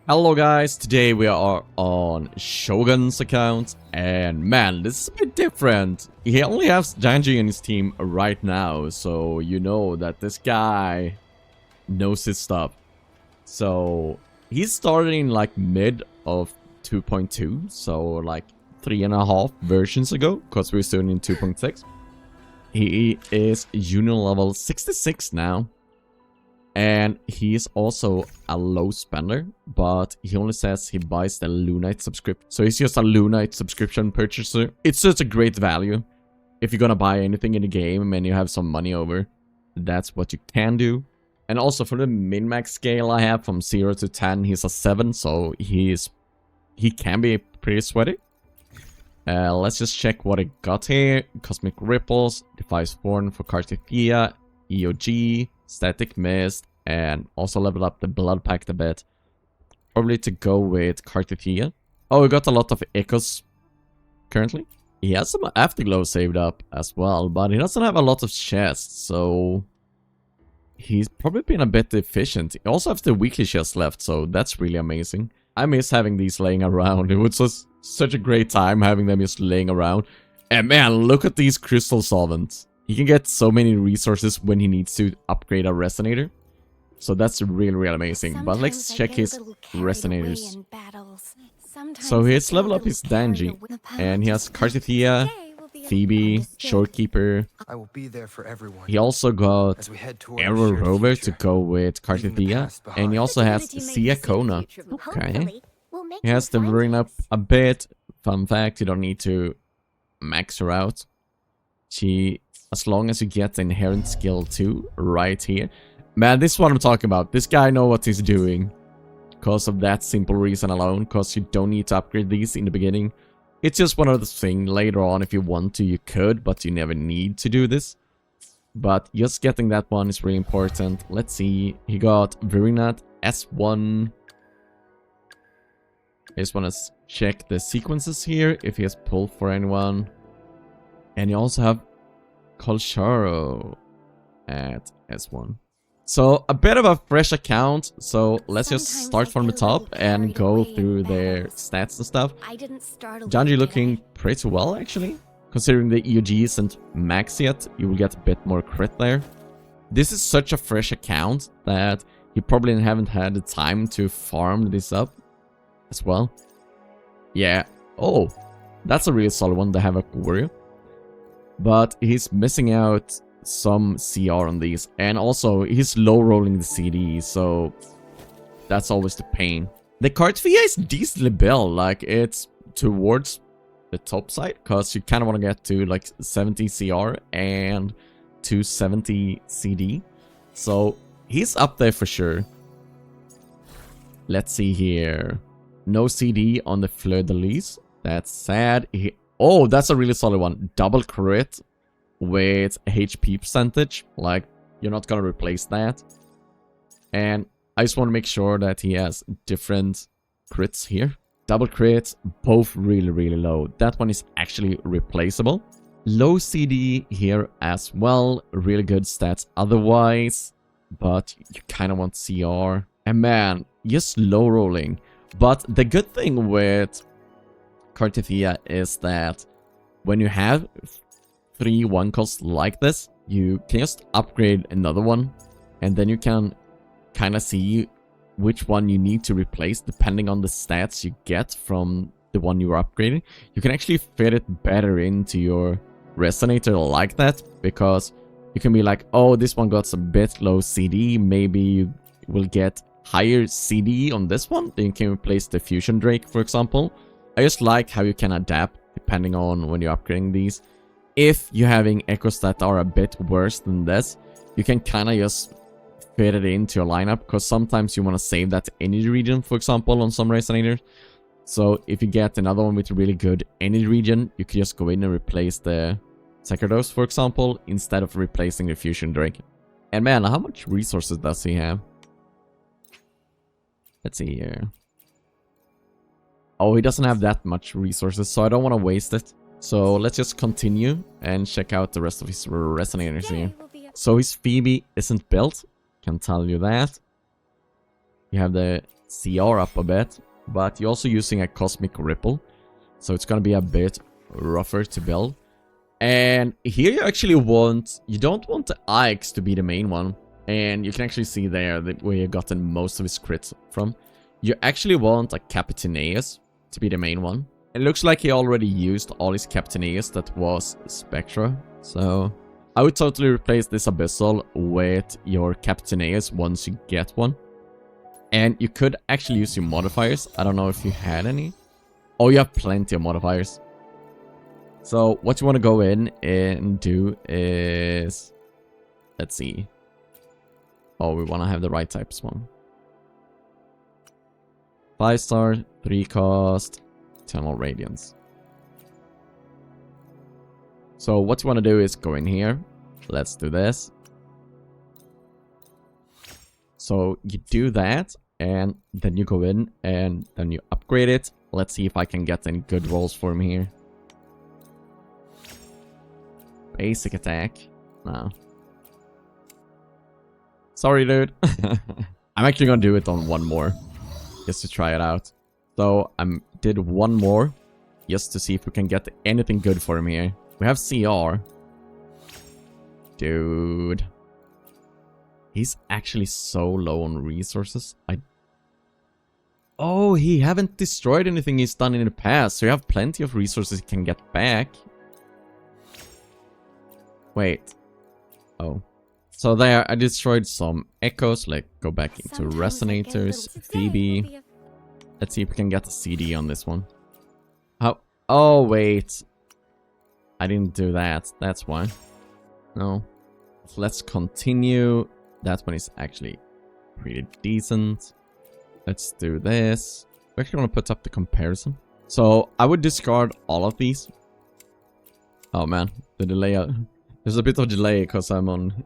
Hello guys, today we are on Shoguns Account, and man, this is a bit different. He only has Janji in his team right now, so you know that this guy knows his stuff. So he's starting like mid of 2.2, so like 3.5 versions ago, because we're soon in 2.6. He is Union level 66 now. And he is also a low spender, but he only says he buys the Lunite Subscription. So he's just a Lunite Subscription purchaser. It's just a great value. If you're gonna buy anything in the game and you have some money over, that's what you can do. And also for the min-max scale I have from 0 to 10, he's a 7, so he can be pretty sweaty. Let's just check what I got here. Cosmic Ripples, Defies Thorn for Cartithia, EOG, Static Mist, and also level up the Blood Pact a bit. Probably to go with Cartithia. Oh, we got a lot of Echoes currently. He has some Afterglow saved up as well, but he doesn't have a lot of chests, so he's probably been a bit efficient. He also has the weekly chests left, so that's really amazing. I miss having these laying around. It was just such a great time having them just laying around. And man, look at these Crystal Solvents. He can get so many resources when he needs to upgrade a Resonator. So that's really amazing. But let's check his Resonators. So his level up is Danji. And he has Cartithia, Phoebe, Shorekeeper. He also got Arrow Rover to go with Cartithia. And he also has Siakona. Okay. He has the Wuthering up a bit. Fun fact, you don't need to max her out. As long as you get the inherent skill 2 right here. Man, this is what I'm talking about. This guy knows what he's doing. Because of that simple reason alone. Because you don't need to upgrade these in the beginning. It's just one of the things. Later on, if you want to, you could. But you never need to do this. But just getting that one is really important. Let's see. He got Vurinat S1. I just want to check the sequences here. If he has pulled for anyone. And you also have Kolsharo at S1. So a bit of a fresh account. So let's just start from the top and go through their stats and stuff. Janji looking pretty well actually. Considering the EOG isn't max yet, you will get a bit more crit there. This is such a fresh account that you probably haven't had the time to farm this up as well. Yeah. Oh, that's a really solid one to have a warrior. But he's missing out some CR on these. And also, he's low rolling the CD, so that's always the pain. The Cartithia is decently built. Like, it's towards the top side, because you kind of want to get to like 70 CR and 270 CD. So, he's up there for sure. Let's see here. No CD on the Fleur de Lis. That's sad. Oh, that's a really solid one. Double crit with HP percentage. Like, you're not gonna replace that. And I just want to make sure that he has different crits here. Double crits, both really low. That one is actually replaceable. Low CD here as well. Really good stats otherwise. But you kind of want CR. And man, just low rolling. But the good thing with Cartithia is that when you have 3 1 costs like this, you can just upgrade another one, and then you can kind of see which one you need to replace depending on the stats you get from the one you're upgrading. You can actually fit it better into your Resonator like that, because you can be like, oh, this one got a bit low CD, maybe you will get higher CD on this one, then you can replace the Fusion Drake, for example. I just like how you can adapt depending on when you're upgrading these. If you're having echoes that are a bit worse than this, you can kind of just fit it into your lineup, because sometimes you want to save that energy region, for example, on some Resonators. So if you get another one with a really good energy region, you can just go in and replace the Sacerdos, for example, instead of replacing the Fusion Drake. And man, how much resources does he have? Let's see here. Oh, he doesn't have that much resources, so I don't want to waste it. So let's just continue and check out the rest of his Resonators here. So his Phoebe isn't built, can tell you that. You have the CR up a bit, but you're also using a Cosmic Ripple, so it's gonna be a bit rougher to build. And here you actually you don't want the Ix to be the main one, and you can actually see there that where you've gotten most of his crits from. You actually want a Capitaneus to be the main one. It looks like he already used all his Capitaneus that was Spectra, so I would totally replace this Abyssal with your Capitaneus once you get one. And you could actually use your modifiers. I don't know if you had any. Oh, you have plenty of modifiers. So what you want to go in and do is... Let's see. Oh, we want to have the right types one. 5-star, 3 cost, Eternal Radiance. So what you want to do is go in here. Let's do this. So you do that, and then you go in, and then you upgrade it. Let's see if I can get any good rolls for him here. Basic attack. No. Sorry, dude. I'm actually gonna do it on one more, just to try it out. So I did one more, just to see if we can get anything good for him here. We have CR. Dude. He's actually so low on resources. Oh, he haven't destroyed anything he's done in the past, so you have plenty of resources he can get back. Wait. Oh. So there, I destroyed some Echoes, like go back into Resonators, Phoebe. Let's see if we can get a CD on this one. How? Oh, wait. I didn't do that, that's why. No. So let's continue. That one is actually pretty decent. Let's do this. We actually want to put up the comparison. So I would discard all of these. Oh man, the delay. There's a bit of delay because I'm on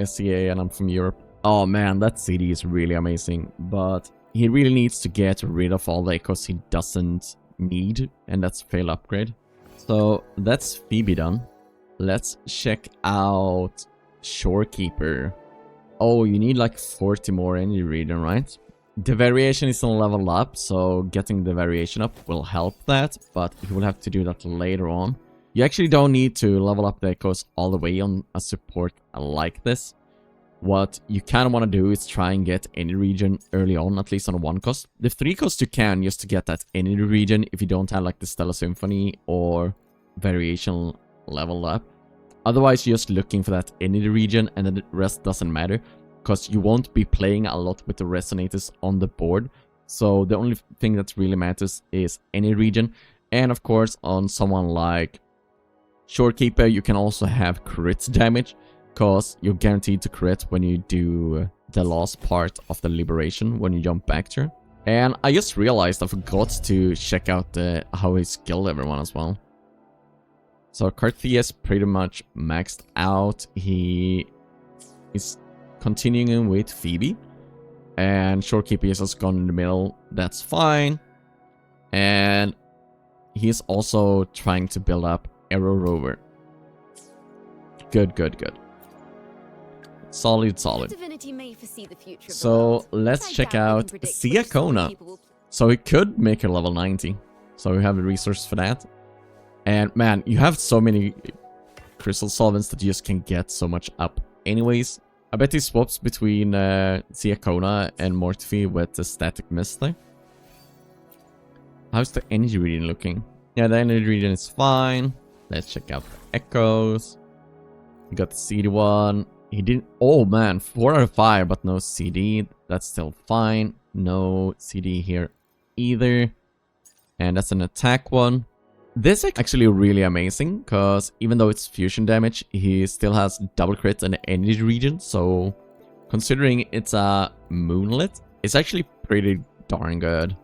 SCA and I'm from Europe. Oh man, that CD is really amazing. But he really needs to get rid of all the Echoes he doesn't need. And that's fail upgrade. So that's Phoebe done. Let's check out Shorekeeper. Oh, you need like 40 more energy regen, right? The variation is on level up, so getting the variation up will help that, but you will have to do that later on. You actually don't need to level up the Echoes all the way on a support like this. What you kind of want to do is try and get any region early on, at least on 1 cost. The 3 cost you can just to get that any region if you don't have like the Stellar Symphony or variation level up. Otherwise, you're just looking for that any region, and then the rest doesn't matter, because you won't be playing a lot with the Resonators on the board. So the only thing that really matters is any region. And of course, on someone like Shorekeeper, you can also have crit damage, because you're guaranteed to crit when you do the last part of the liberation, when you jump back to. And I just realized I forgot to check out how he skilled everyone as well. So Carthias pretty much maxed out. He is continuing with Phoebe. And Shorekeeper is just gone in the middle. That's fine. And he's also trying to build up Arrow Rover. Good, good, good. Solid, solid. So let's check out Siakona. So he could make her level 90. So we have the resources for that. And man, you have so many crystal solvents that you just can get so much up anyways. I bet he swaps between Siakona and Mortifi with the Static Mist there. How's the energy reading looking? Yeah, the energy reading is fine. Let's check out the Echoes. We got the CD one. He didn't... Oh man, 4 out of 5, but no CD. That's still fine. No CD here either. And that's an attack one. This is actually really amazing, because even though it's fusion damage, he still has double crit and energy region. So considering it's a Moonlit, it's actually pretty darn good.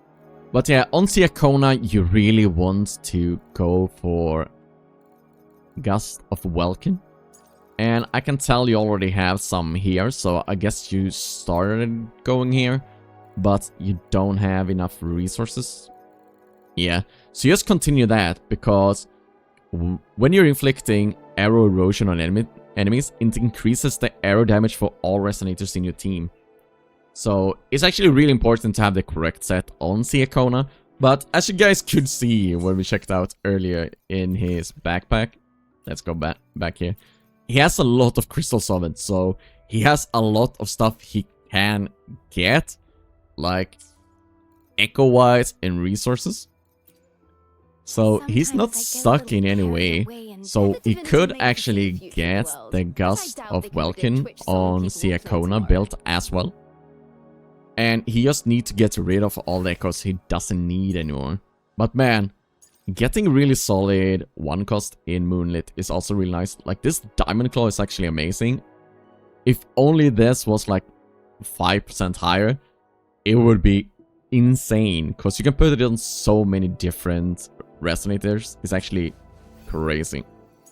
But yeah, on Siakona, you really want to go for Gust of Welkin. And I can tell you already have some here, so I guess you started going here, but you don't have enough resources. Yeah, so just continue that, because when you're inflicting arrow erosion on enemies, it increases the arrow damage for all Resonators in your team. So it's actually really important to have the correct set on Siakona. But as you guys could see when we checked out earlier in his backpack, let's go back here. He has a lot of crystal summons, so he has a lot of stuff he can get, like echo-wise and resources. So he's not stuck in any way. So he could actually get the Gust of Welkin on Siakona built as well. And he just needs to get rid of all the echoes he doesn't need anymore. But man, getting really solid one cost in Moonlit is also really nice. Like this Diamond Claw is actually amazing. If only this was like 5% higher, it would be insane. Because you can put it on so many different Resonators. It's actually crazy.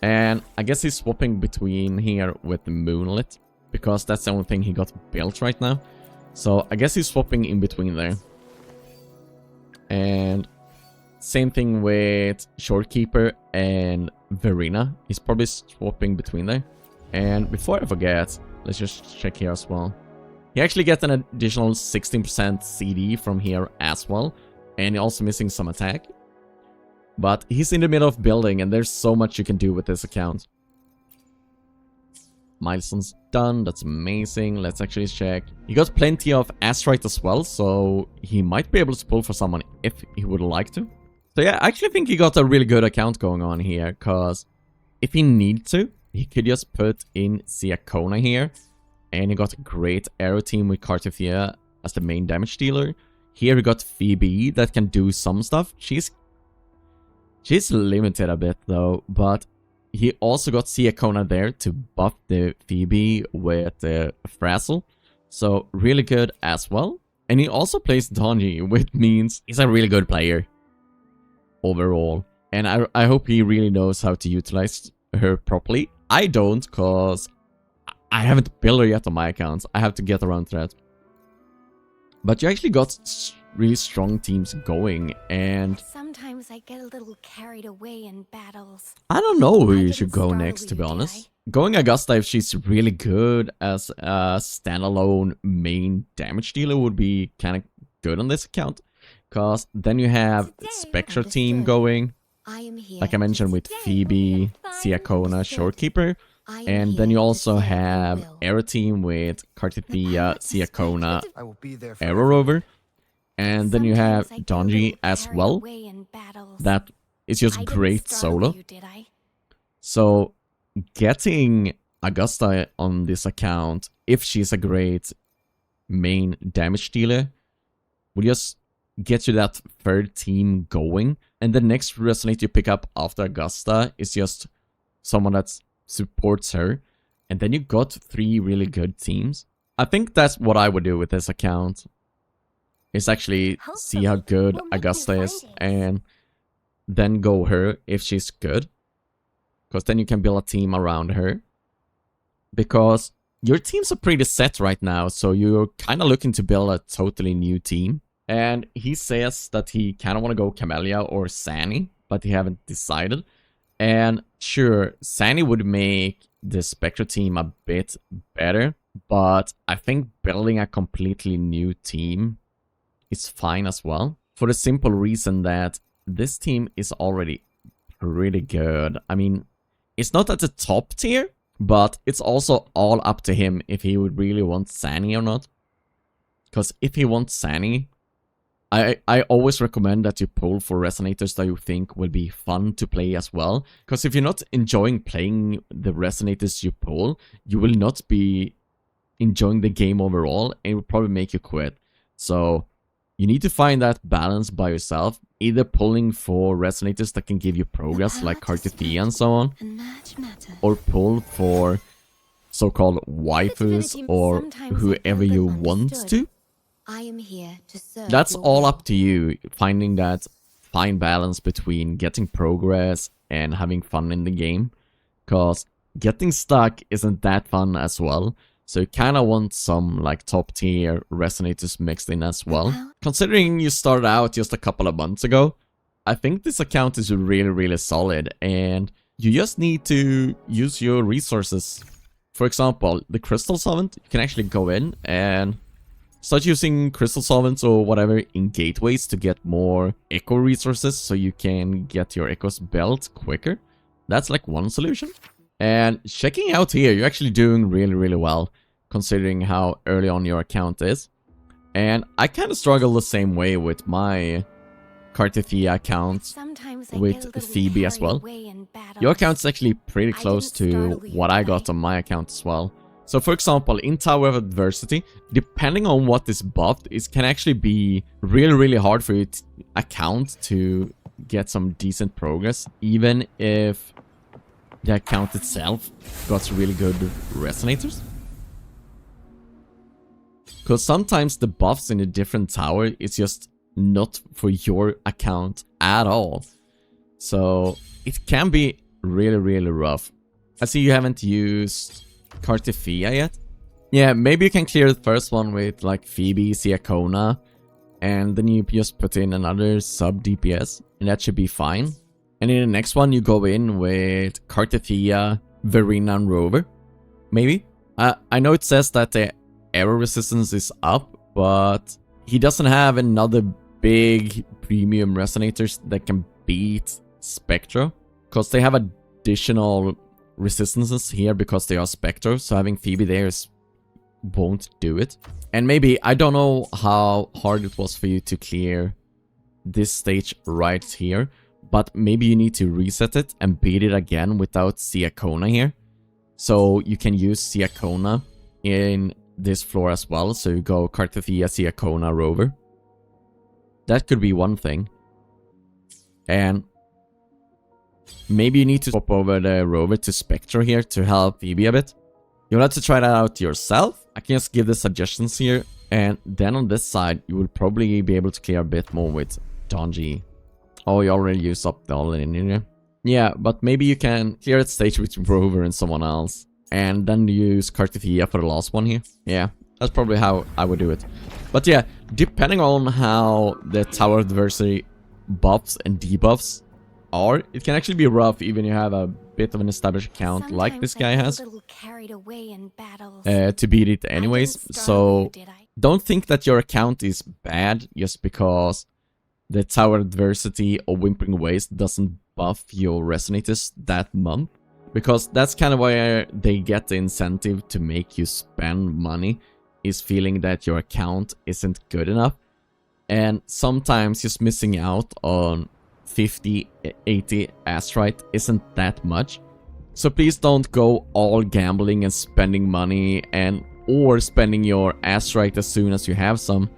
And I guess he's swapping between here with the Moonlit, because that's the only thing he got built right now. So I guess he's swapping in between there. And same thing with Shorekeeper and Verena. He's probably swapping between there. And before I forget, let's just check here as well. He actually gets an additional 16% CD from here as well. And also missing some attack. But he's in the middle of building, and there's so much you can do with this account. Milestones done, that's amazing. Let's actually check. He got plenty of Astrite as well, so he might be able to pull for someone if he would like to. So yeah, I actually think he got a really good account going on here, because if he needs to, he could just put in Siakona here, and he got a great arrow team with Cartithia as the main damage dealer. Here we got Phoebe that can do some stuff. She's limited a bit though, but he also got Siakona there to buff the Phoebe with the Frazzle. So really good as well. And he also plays Donji, which means he's a really good player overall. And I hope he really knows how to utilize her properly. I don't, because I haven't built her yet on my accounts. I have to get around to that. But you actually got really strong teams going, and sometimes I get a little carried away in battles. I don't know who you should go next, to be honest. Going Augusta, if she's really good as a standalone main damage dealer, would be kind of good on this account. Because then you have Spectre team going, like I mentioned, with Phoebe, Siakona, Shorekeeper. And then you also have Arrow team with Cartithia, Siakona, Arrow Rover. And then you have Donji as well. That is just great solo. So getting Augusta on this account, if she's a great main damage dealer, will just get you that third team going. And the next Resonator you pick up after Augusta is just someone that supports her. And then you got 3 really good teams. I think that's what I would do with this account. Is actually see how good Augusta is, and then go her if she's good. Because then you can build a team around her. Because your teams are pretty set right now, so you're kind of looking to build a totally new team. And he says that he kind of want to go Camellia or Sani, but he haven't decided. And sure, Sani would make the Spectre team a bit better, but I think building a completely new team is fine as well. For the simple reason that this team is already pretty good. I mean, it's not at the top tier, but it's also all up to him if he would really want Sani or not. Because if he wants Sani, I always recommend that you pull for Resonators that you think will be fun to play as well. Because if you're not enjoying playing the Resonators you pull, you will not be enjoying the game overall, and it will probably make you quit. So you need to find that balance by yourself, either pulling for Resonators that can give you progress like Cartithia and so on, or pull for so-called waifus or whoever you want to. That's all up to you, finding that fine balance between getting progress and having fun in the game. Because getting stuck isn't that fun as well. So you kind of want some like top tier Resonators mixed in as well. Considering you started out just a couple of months ago, I think this account is really solid, and you just need to use your resources. For example, the Crystal Summon, you can actually go in and Start using crystal solvents or whatever in gateways to get more echo resources so you can get your echoes built quicker. That's like one solution. And checking out here, you're actually doing really well considering how early on your account is. And I kind of struggle the same way with my Cartithia account with Phoebe as well. Your account's actually pretty close to what I got on my account as well. So for example, in Tower of Adversity, depending on what is buffed, it can actually be really hard for your account to get some decent progress, even if the account itself got really good resonators. Because sometimes the buffs in a different tower is just not for your account at all. So it can be really rough. I see you haven't used Cartithia yet. Yeah, maybe you can clear the first one with like Phoebe, Siakona, and then you just put in another sub DPS, and that should be fine. And in the next one you go in with Cartithia, Verena, and Rover. Maybe. I know it says that the error resistance is up, but he doesn't have another big premium resonators that can beat Spectro, because they have additional resistances here because they are Spectro, so having Phoebe there won't do it. And maybe, I don't know how hard it was for you to clear this stage right here, but maybe you need to reset it and beat it again without Siakona here. So you can use Siakona in this floor as well, so you go Cartithia, Siakona, Rover. That could be one thing. And maybe you need to swap over the Rover to Spectre here to help Phoebe a bit. You'll have to try that out yourself. I can just give the suggestions here. And then on this side, you will probably be able to clear a bit more with Donji. Oh, you already used up the all in here. Yeah, but maybe you can clear that stage with Rover and someone else. And then use Cartithia for the last one here. Yeah, that's probably how I would do it. But yeah, depending on how the Tower of Adversity buffs and debuffs are, it can actually be rough even if you have a bit of an established account like this guy has. To beat it anyways. So don't think that your account is bad just because the Tower of Adversity or Whimpering Waste doesn't buff your resonators that month. Because that's kind of where they get the incentive to make you spend money, is feeling that your account isn't good enough. And sometimes just missing out on 50, 80 Astrite isn't that much. So please don't go all gambling and spending money or spending your Astrite as soon as you have some,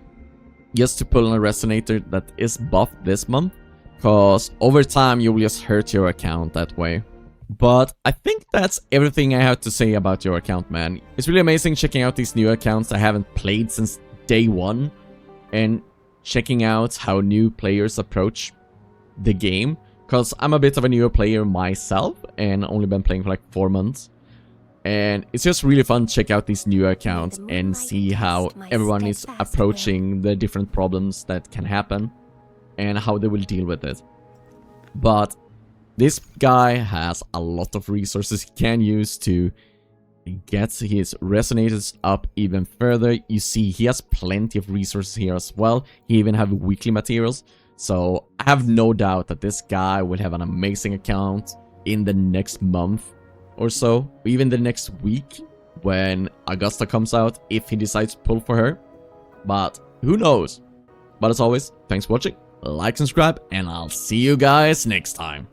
just to pull on a resonator that is buffed this month. Because over time you will just hurt your account that way. But I think that's everything I have to say about your account, man. It's really amazing checking out these new accounts I haven't played since day one, and checking out how new players approach the game. Because I'm a bit of a newer player myself, and only been playing for like 4 months. And it's just really fun to check out these new accounts and see how everyone is approaching the different problems that can happen, and how they will deal with it. But this guy has a lot of resources he can use to get his resonators up even further. You see, he has plenty of resources here as well. He even have weekly materials. So I have no doubt that this guy will have an amazing account in the next month or so, even the next week when Augusta comes out, if he decides to pull for her. But who knows? But as always, thanks for watching, like, subscribe, and I'll see you guys next time.